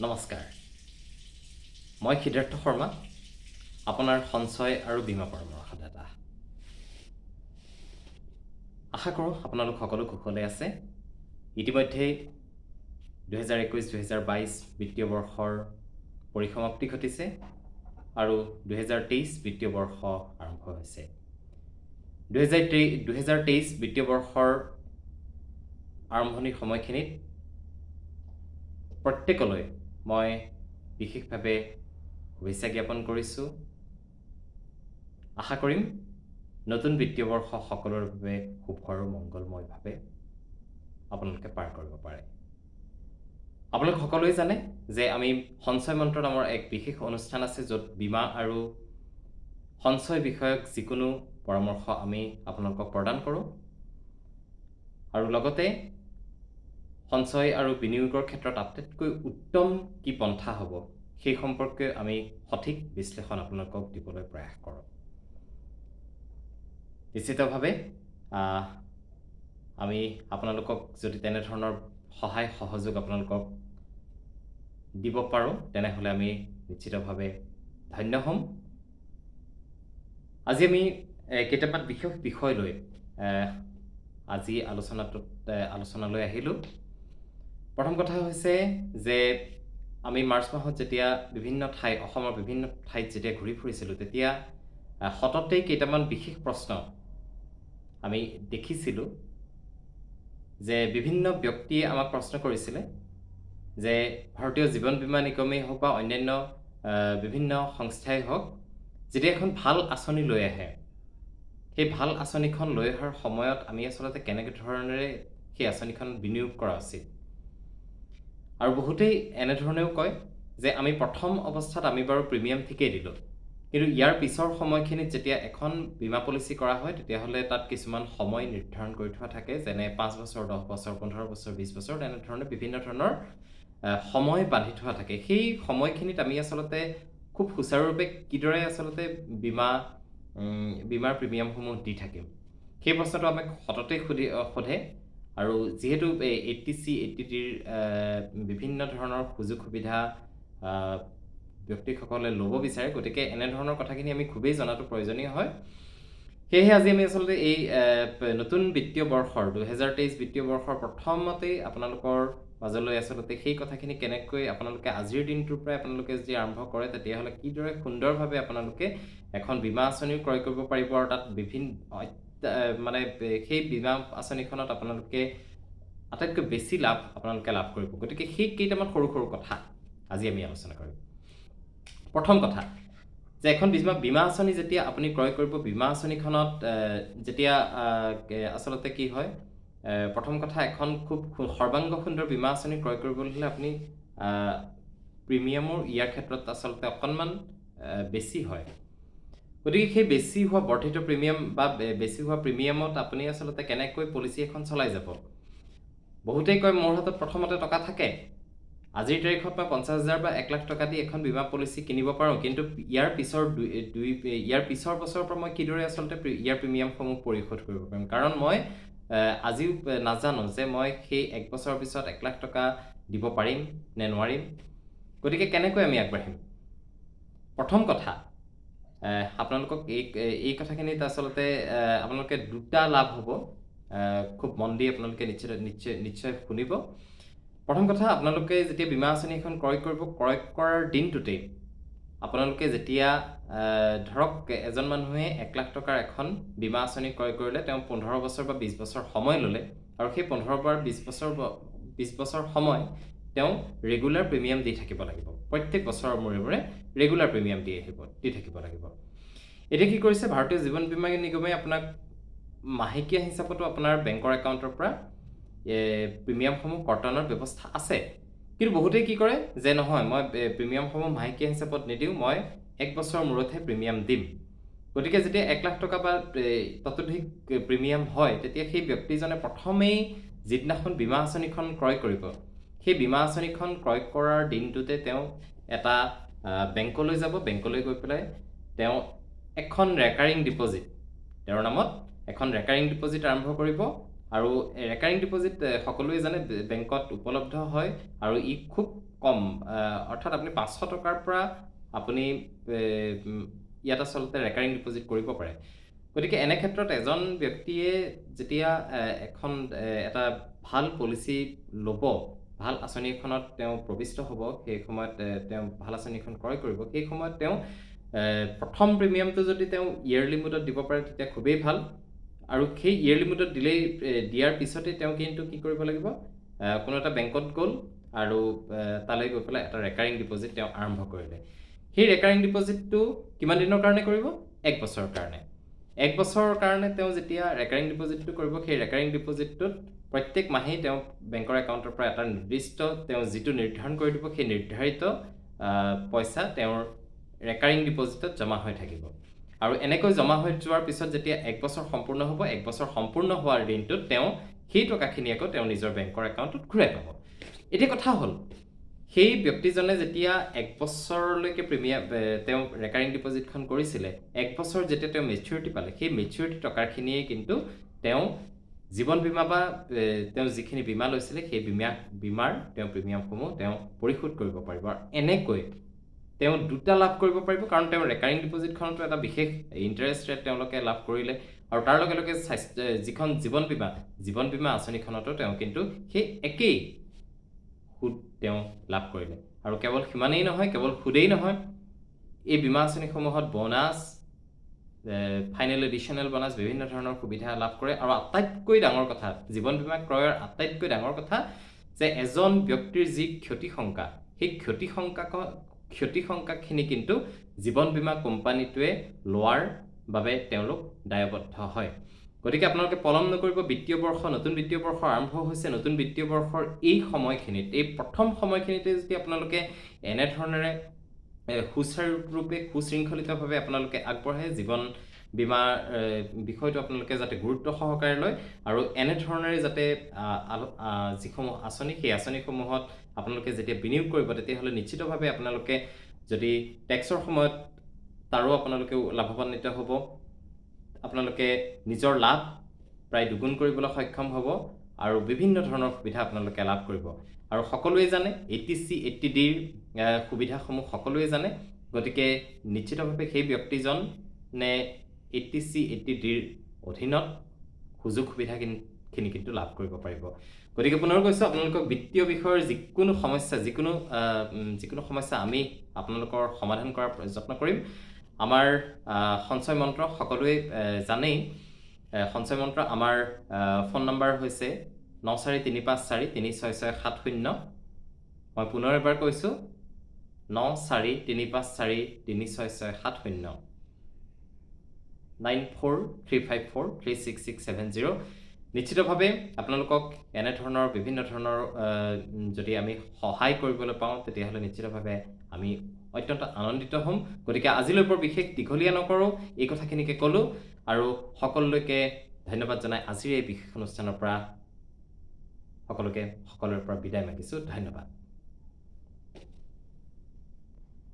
নমস্কাৰ, মই সিদ্ধাৰ্থ শৰ্মা, আপোনাৰ সঞ্চয় আৰু বীমা পৰামৰ্শদাতা। আশা কৰোঁ আপোনালোক সকলো কুশলে আছে। ইতিমধ্যে 2021-2022 বিত্তীয় বৰ্ষৰ পৰিসমাপ্তি ঘটিছে আৰু 2023 বিত্তীয় বৰ্ষ আৰম্ভ হৈছে। 2023 বিত্তীয় বৰ্ষৰ আৰম্ভণিৰ সময়খিনিত প্ৰত্যেকলৈ মই বিশেষভাৱে শুভেচ্ছা জ্ঞাপন কৰিছোঁ। আশা কৰিম নতুন বিত্তীয় বৰ্ষ সকলোৰে বাবে শুভ আৰু মংগলময়ভাৱে আপোনালোকে পাৰ কৰিব পাৰে। আপোনালোক সকলোৱে জানে যে আমি সঞ্চয় মন্ত্ৰ নামৰ এক বিশেষ অনুষ্ঠান আছে, য'ত বীমা আৰু সঞ্চয় বিষয়ক যিকোনো পৰামৰ্শ আমি আপোনালোকক প্ৰদান কৰোঁ আৰু লগতে সঞ্চয় আৰু বিনিয়োগৰ ক্ষেত্ৰত আটাইতকৈ উত্তম কি পন্থা হ'ব সেই সম্পৰ্কে আমি সঠিক বিশ্লেষণ আপোনালোকক দিবলৈ প্ৰয়াস কৰোঁ। নিশ্চিতভাৱে আমি আপোনালোকক যদি তেনেধৰণৰ সহায় সহযোগ আপোনালোকক দিব পাৰোঁ, তেনেহ'লে আমি নিশ্চিতভাৱে ধন্য হ'ম। আজি আমি কেইটামান বিশেষ বিষয় লৈ আজি আলোচনালৈ আহিলোঁ। প্ৰথম কথা হৈছে যে আমি মাৰ্চ মাহত যেতিয়া অসমৰ বিভিন্ন ঠাইত যেতিয়া ঘূৰি ফুৰিছিলোঁ, তেতিয়া সততেই কেইটামান বিশেষ প্ৰশ্ন আমি দেখিছিলোঁ যে বিভিন্ন ব্যক্তিয়ে আমাক প্ৰশ্ন কৰিছিলে যে ভাৰতীয় জীৱন বীমা নিগমেই হওক বা অন্যান্য বিভিন্ন সংস্থাই হওক, যেতিয়া এখন ভাল আঁচনি লৈ আহে, সেই ভাল আঁচনিখন লৈ অহাৰ সময়ত আমি আচলতে কেনেকৈ ধৰণেৰে সেই আঁচনিখনত বিনিয়োগ কৰা উচিত। আৰু বহুতেই এনেধৰণেও কয় যে আমি প্ৰথম অৱস্থাত আমি বাৰু প্ৰিমিয়াম ঠিকেই দিলোঁ, কিন্তু ইয়াৰ পিছৰ সময়খিনিত যেতিয়া এখন বীমা পলিচি কৰা হয়, তেতিয়াহ'লে তাত কিছুমান সময় নিৰ্ধাৰণ কৰি থোৱা থাকে, যেনে 5 বছৰ, 10 বছৰ, 15 বছৰ, 20 বছৰ, তেনেধৰণে বিভিন্ন ধৰণৰ সময় বান্ধি থোৱা থাকে। সেই সময়খিনিত আমি আচলতে খুব সুচাৰুৰূপে কিদৰে আচলতে বীমাৰ প্ৰিমিয়ামসমূহ দি থাকিম, সেই প্ৰশ্নটো আমাক সততে সোধে। আৰু যিহেতু 80C 80Dৰ বিভিন্ন ধৰণৰ সুযোগ সুবিধা ব্যক্তিসকলে ল'ব বিচাৰে, গতিকে এনেধৰণৰ কথাখিনি আমি খুবেই জনাটো প্ৰয়োজনীয় হয়। সেয়েহে আজি আমি আচলতে এই নতুন বিত্তীয় বৰ্ষৰ 2023 বিত্তীয় বৰ্ষৰ প্ৰথমতেই আপোনালোকৰ মাজলৈ আচলতে সেই কথাখিনি কেনেকৈ আপোনালোকে আজিৰ দিনটোৰ পৰাই আপোনালোকে যদি আৰম্ভ কৰে, তেতিয়াহ'লে কিদৰে সুন্দৰভাৱে আপোনালোকে এখন বীমা আঁচনি ক্ৰয় কৰিব পাৰিব আৰু তাত সেই বীমা আঁচনিখনত আপোনালোকে আটাইতকৈ বেছি লাভ আপোনালোকে লাভ কৰিব। গতিকে সেই কেইটামান সৰু সৰু কথা আজি আমি আলোচনা কৰিম। প্ৰথম কথা যে এখন বীমা আঁচনি যেতিয়া আপুনি ক্ৰয় কৰিব, বীমা আঁচনিখনত যেতিয়া আচলতে কি হয়, প্ৰথম কথা এখন খুব সৰ্বাংগ সুন্দৰ বীমা আঁচনি ক্ৰয় কৰিবলৈ হ'লে আপুনি প্ৰিমিয়ামৰ ইয়াৰ ক্ষেত্ৰত আচলতে অকণমান বেছি হয়। গতিকে সেই বেছি হোৱা বৰ্ধিত প্ৰিমিয়াম বা বেছি হোৱা প্ৰিমিয়ামত আপুনি আচলতে কেনেকৈ পলিচি এখন চলাই যাব। বহুতেই কয় মোৰ হাতত প্ৰথমতে টকা থাকে, আজিৰ তাৰিখত মই 50,000 বা 1 লাখ টকা দি এখন বীমা পলিচি কিনিব পাৰোঁ, কিন্তু ইয়াৰ পিছৰ বছৰৰ পৰা মই কিদৰে আচলতে ইয়াৰ প্ৰিমিয়ামসমূহ পৰিশোধ কৰিব পাৰিম, কাৰণ মই আজিও নাজানো যে মই সেই 1 বছৰৰ পিছত 1 লাখ টকা দিব পাৰিম নে নোৱাৰিম। গতিকে কেনেকৈ আমি আগবাঢ়িম? প্ৰথম কথা, আপোনালোকক এই কথাখিনিত আচলতে আপোনালোকে দুটা লাভ হ'ব, খুব মন দি আপোনালোকে নিশ্চয় শুনিব। প্ৰথম কথা, আপোনালোকে যেতিয়া বীমা আঁচনি এখন ক্ৰয় কৰাৰ দিনটোতেই আপোনালোকে যেতিয়া ধৰক এজন মানুহে 1 লাখ টকাৰ এখন বীমা আঁচনি ক্ৰয় কৰিলে, তেওঁ 15 বছৰ বা 20 বছৰ সময় ল'লে আৰু সেই 15 বা 20 বছৰ সময় তেওঁ ৰেগুলাৰ প্ৰিমিয়াম দি থাকিব লাগিব। প্ৰত্যেক বছৰৰ মূৰে মূৰে ৰেগুলাৰ প্ৰিমিয়াম দি থাকিব লাগিব। এতিয়া কি কৰিছে, ভাৰতীয় জীৱন বীমা নিগমে আপোনাক মাহেকীয়া হিচাপতো আপোনাৰ বেংকৰ একাউণ্টৰ পৰা প্ৰিমিয়ামসমূহ কৰ্তনৰ ব্যৱস্থা আছে। কিন্তু বহুতেই কি কৰে যে নহয়, মই প্ৰিমিয়ামসমূহ মাহেকীয়া হিচাপত নিদিওঁ, মই 1 বছৰৰ মূৰতহে প্ৰিমিয়াম দিম। গতিকে যেতিয়া 1 লাখ টকা বা ততোধিক প্ৰিমিয়াম হয়, তেতিয়া সেই ব্যক্তিজনে প্ৰথমেই যিদিনাখন বীমা আঁচনিখন ক্ৰয় কৰিব, সেই বীমা আঁচনিখন ক্ৰয় কৰাৰ দিনটোতে তেওঁ এটা বেংকলৈ যাব। বেংকলৈ গৈ পেলাই তেওঁ এখন ৰেকাৰিং ডিপ'জিট, তেওঁৰ নামত এখন ৰেকাৰিং ডিপ'জিট আৰম্ভ কৰিব আৰু ৰেকাৰিং ডিপজিট সকলোৱে জানে বেংকত উপলব্ধ হয় আৰু ই খুব কম, অৰ্থাৎ আপুনি 500 টকাৰ পৰা আপুনি ইয়াত আচলতে ৰেকাৰিং ডিপজিট কৰিব পাৰে। গতিকে এনে ক্ষেত্ৰত এজন ব্যক্তিয়ে যেতিয়া এটা ভাল পলিচি ল'ব, ভাল আঁচনি এখনত তেওঁ প্ৰবিষ্ট হ'ব, সেই সময়ত তেওঁ ভাল আঁচনি এখন ক্ৰয় কৰিব, সেই সময়ত তেওঁ প্ৰথম প্ৰিমিয়ামটো যদি তেওঁ ইয়েৰলি মুডত দিব পাৰে তেতিয়া খুবেই ভাল। আৰু সেই ইয়েৰলি মুডত দিয়াৰ পিছতে তেওঁ কিন্তু কি কৰিব লাগিব, কোনো এটা বেংকত গ'ল আৰু তালৈ গৈ পেলাই এটা ৰেকাৰিং ডিপজিট তেওঁ আৰম্ভ কৰিলে। সেই ৰেকাৰিং ডিপজিটটো কিমান দিনৰ কাৰণে কৰিব? 1 বছৰৰ কাৰণে। 1 বছৰৰ কাৰণে তেওঁ যেতিয়া ৰেকাৰিং ডিপজিটটো কৰিব, সেই ৰেকাৰিং ডিপজিটটোত প্ৰত্যেক মাহেই তেওঁ বেংকৰ একাউণ্টৰ পৰা এটা নিৰ্দিষ্ট তেওঁ যিটো নিৰ্ধাৰণ কৰি দিব, সেই নিৰ্ধাৰিত পইচা তেওঁৰ ৰেকাৰিং ডিপজিটত জমা হৈ থাকিব। আৰু এনেকৈ জমা হৈ যোৱাৰ পিছত যেতিয়া 1 বছৰ সম্পূৰ্ণ হ'ব, 1 বছৰ সম্পূৰ্ণ হোৱাৰ দিনটোত তেওঁ সেই টকাখিনি আকৌ তেওঁ নিজৰ বেংকৰ একাউণ্টত ঘূৰাই পাব। এতিয়া কথা হ'ল, সেই ব্যক্তিজনে যেতিয়া 1 বছৰলৈকে তেওঁ ৰেকাৰিং ডিপজিটখন কৰিছিলে, 1 বছৰ যেতিয়া তেওঁ মেচিউৰিটি পালে, সেই মেচিউৰিটি টকাখিনিয়ে কিন্তু তেওঁ জীৱন বীমা বা তেওঁ যিখিনি বীমা লৈছিলে, সেই বীমাৰ তেওঁ প্ৰিমিয়ামসমূহ তেওঁ পৰিশোধ কৰিব পাৰিব। আৰু এনেকৈ তেওঁ 2টা লাভ কৰিব পাৰিব, কাৰণ তেওঁ ৰেকাৰিং ডিপজিটখনতো এটা বিশেষ ইণ্টাৰেষ্ট ৰেট তেওঁলোকে লাভ কৰিলে, আৰু তাৰ লগে লগে যিখন জীৱন বীমা আঁচনিখনতো তেওঁ কিন্তু সেই একেই সুদ তেওঁ লাভ কৰিলে। আৰু কেৱল সিমানেই নহয়, কেৱল সুদেই নহয়, এই বীমা আঁচনিসমূহত বোনাছ, ফাইনেল এডিশ্যনেল বোনাছ, বিভিন্ন ধৰণৰ সুবিধা লাভ কৰে। আৰু আটাইতকৈ ডাঙৰ কথা, জীৱন বীমা ক্ৰয়ৰ আটাইতকৈ ডাঙৰ কথা যে এজন ব্যক্তিৰ যি ক্ষতিশংকা, সেই ক্ষতিশংকাখিনি কিন্তু জীৱন বীমা কোম্পানীটোৱে লোৱাৰ বাবে তেওঁলোক দায়বদ্ধ হয়। গতিকে আপোনালোকে পলম নকৰিব। নতুন বিত্তীয় বৰ্ষ আৰম্ভ হৈছে। নতুন বিত্তীয় বৰ্ষৰ এই সময়খিনিত, এই প্ৰথম সময়খিনিতে যদি আপোনালোকে এনেধৰণেৰে সুচাৰুৰূপে সুশৃংখলিতভাৱে আপোনালোকে আগবঢ়ায়, জীৱন বীমাৰ বিষয়টো আপোনালোকে যাতে গুৰুত্ব সহকাৰে লয়, আৰু এনেধৰণেৰে যাতে যিসমূহ আঁচনি, সেই আঁচনিসমূহত আপোনালোকে যেতিয়া বিনিয়োগ কৰিব, তেতিয়াহ'লে নিশ্চিতভাৱে আপোনালোকে যদি টেক্সৰ সময়ত তাৰো আপোনালোকে লাভান্বিত হ'ব, আপোনালোকে নিজৰ লাভ প্ৰায় দুগুণ কৰিবলৈ সক্ষম হ'ব, আৰু বিভিন্ন ধৰণৰ সুবিধা আপোনালোকে লাভ কৰিব। আৰু সকলোৱে জানে ATC, ATDৰ সুবিধাসমূহ সকলোৱে জানে। গতিকে নিশ্চিতভাৱে সেই ব্যক্তিজনে ATC, ATDৰ অধীনত সুযোগ সুবিধাখিনি কিন্তু লাভ কৰিব পাৰিব। গতিকে পুনৰ কৈছোঁ, আপোনালোকক বিত্তীয় বিষয়ৰ যিকোনো সমস্যা আমি আপোনালোকৰ সমাধান কৰাৰ যত্ন কৰিম। আমাৰ সঞ্চয় মন্ত্ৰ সকলোৱে জানেই। সঞ্চয় মন্ত্ৰ আমাৰ ফোন নম্বৰ হৈছে 9435436670। মই পুনৰ এবাৰ কৈছোঁ, 9435436670, 9435436670। নিশ্চিতভাৱে আপোনালোকক এনেধৰণৰ বিভিন্ন ধৰণৰ যদি আমি সহায় কৰিবলৈ পাওঁ, তেতিয়াহ'লে নিশ্চিতভাৱে আমি অত্যন্ত আনন্দিত হ'ম। গতিকে আজিলৈ বৰ বিশেষ দীঘলীয়া নকৰোঁ, এই কথাখিনিকে ক'লোঁ, আৰু সকলোলৈকে ধন্যবাদ জনাই আজিৰ এই বিশেষ অনুষ্ঠানৰ পৰা সকলোৰে পৰা বিদায় মাগিছোঁ। ধন্যবাদ।